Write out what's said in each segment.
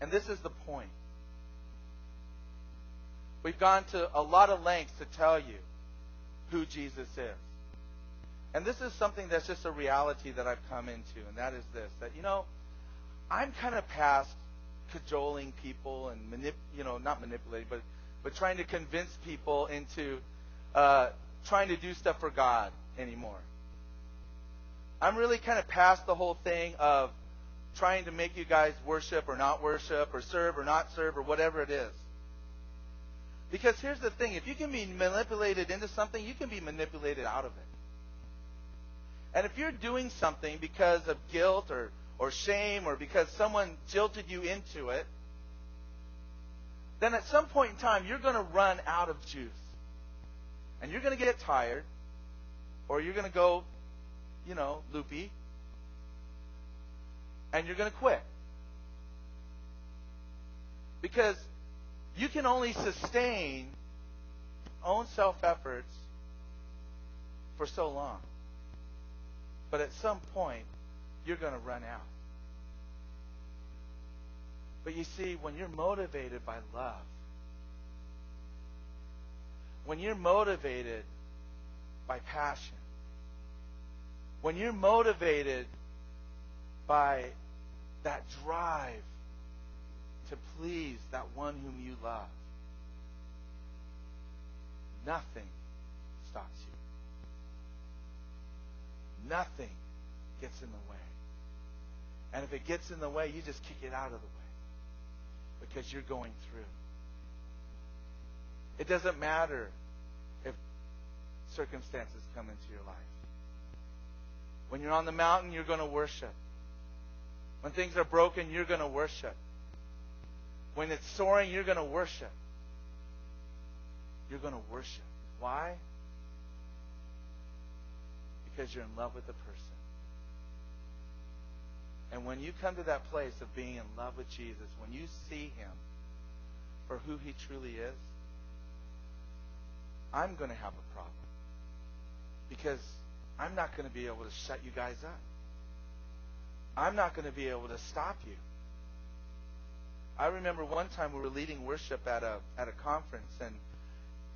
And this is the point. We've gone to a lot of lengths to tell you who Jesus is. And this is something that's just a reality that I've come into, and that is this, that, I'm kind of past cajoling people and, not manipulating, but trying to convince people into trying to do stuff for God anymore. I'm really kind of past the whole thing of trying to make you guys worship or not worship or serve or not serve or whatever it is. Because here's the thing. If you can be manipulated into something, you can be manipulated out of it. And if you're doing something because of guilt or shame or because someone jilted you into it, then at some point in time, you're going to run out of juice. And you're going to get tired, or you're going to go, loopy, and you're going to quit. Because you can only sustain your own self-efforts for so long. But at some point, you're going to run out. But you see, when you're motivated by love, when you're motivated by passion, when you're motivated by that drive to please that one whom you love, nothing stops you. Nothing gets in the way. And if it gets in the way, you just kick it out of the way because you're going through. It doesn't matter if circumstances come into your life. When you're on the mountain, you're going to worship. When things are broken, you're going to worship. When it's soaring, you're going to worship. You're going to worship. Why? Because you're in love with the person. And when you come to that place of being in love with Jesus, when you see Him for who He truly is, I'm going to have a problem. Because I'm not going to be able to shut you guys up. I'm not going to be able to stop you. I remember one time we were leading worship at a conference,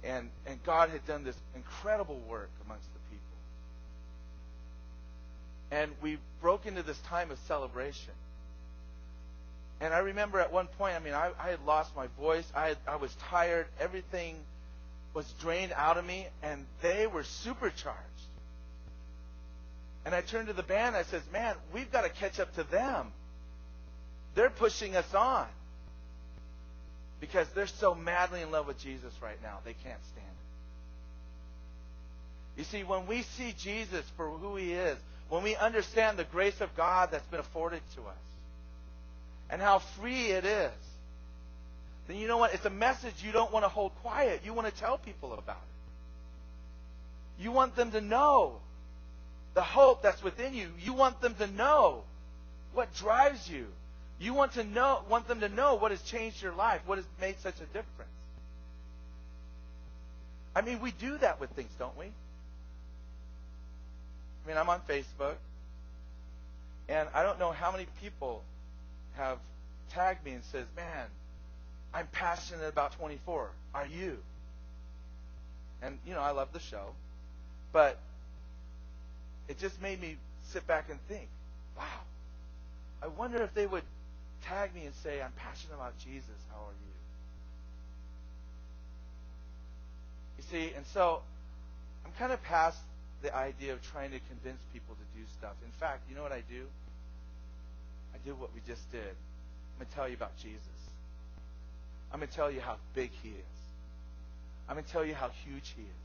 and God had done this incredible work amongst the people. And we broke into this time of celebration. And I remember at one point, I had lost my voice. I was tired. Everything was drained out of me, and they were supercharged. And I turned to the band, and I said, man, we've got to catch up to them. They're pushing us on. Because they're so madly in love with Jesus right now, they can't stand it. You see, when we see Jesus for who He is, when we understand the grace of God that's been afforded to us, and how free it is, then you know what? It's a message you don't want to hold quiet. You want to tell people about it. You want them to know the hope that's within you. You want them to know what drives you. You want them to know what has changed your life, what has made such a difference. We do that with things, don't we? I'm on Facebook, and I don't know how many people have tagged me and says, man, I'm passionate about 24. Are you? And, I love the show, but it just made me sit back and think, wow, I wonder if they would tag me and say, I'm passionate about Jesus. How are you? You see, and so I'm kind of past the idea of trying to convince people to do stuff. In fact, you know what I do? I do what we just did. I'm going to tell you about Jesus. I'm going to tell you how big He is. I'm going to tell you how huge He is.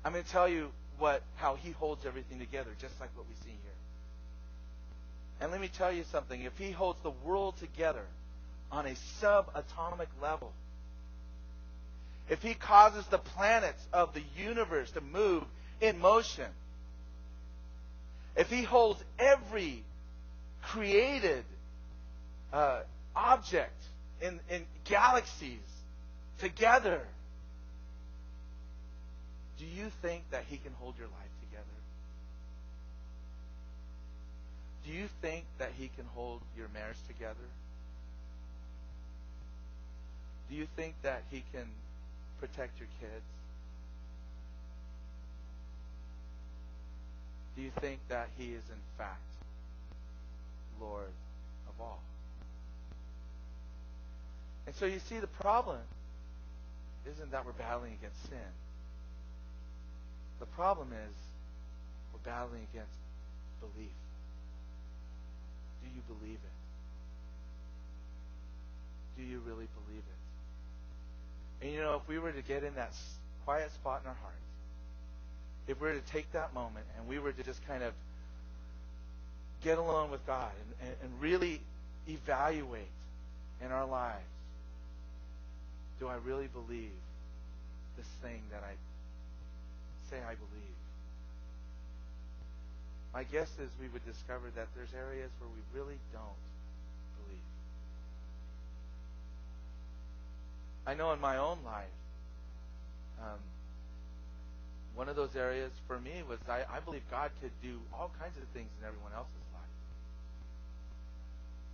I'm going to tell you how He holds everything together, just like what we see here. And let me tell you something. If He holds the world together on a subatomic level, if He causes the planets of the universe to move in motion, if He holds every created object in galaxies together, do you think that He can hold your life together? Do you think that He can hold your marriage together? Do you think that He can protect your kids? Do you think that He is in fact Lord of all? And so you see, the problem isn't that we're battling against sin. The problem is we're battling against belief. Do you believe it? Do you really believe it? And you know, if we were to get in that quiet spot in our hearts, if we were to take that moment and we were to just kind of get alone with God and really evaluate in our lives, do I really believe this thing that I say I believe? My guess is we would discover that there's areas where we really don't believe. I know in my own life, one of those areas for me was I believe God could do all kinds of things in everyone else's life.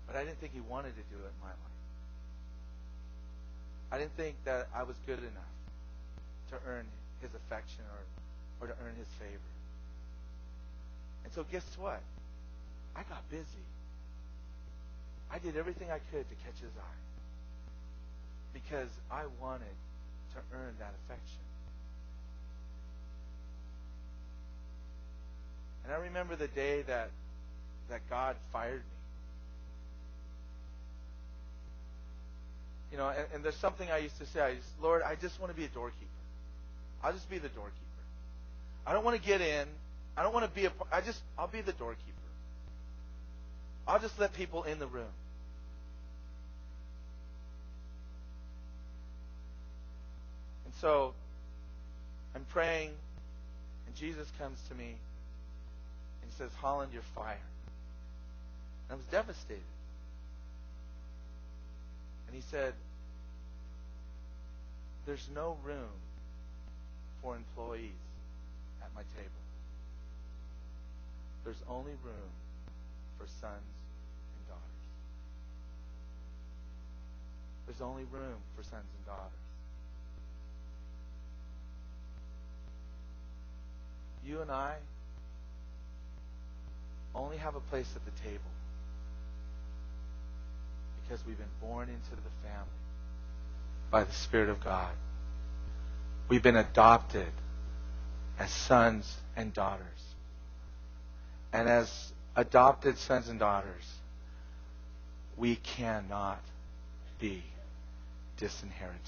But I didn't think He wanted to do it in my life. I didn't think that I was good enough to earn His affection or to earn His favor. And so guess what? I got busy. I did everything I could to catch His eye because I wanted to earn that affection. And I remember the day that God fired me. You know, and there's something I used to say. Lord, I just want to be a doorkeeper. I'll just be the doorkeeper. I don't want to get in. I don't want to be I'll be the doorkeeper. I'll just let people in the room. And so I'm praying, and Jesus comes to me and He says, Holland, you're fired. And I was devastated. And He said, there's no room for employees at my table. There's only room for sons and daughters. There's only room for sons and daughters. You and I only have a place at the table because we've been born into the family by the Spirit of God. We've been adopted as sons and daughters. And as adopted sons and daughters, we cannot be disinherited.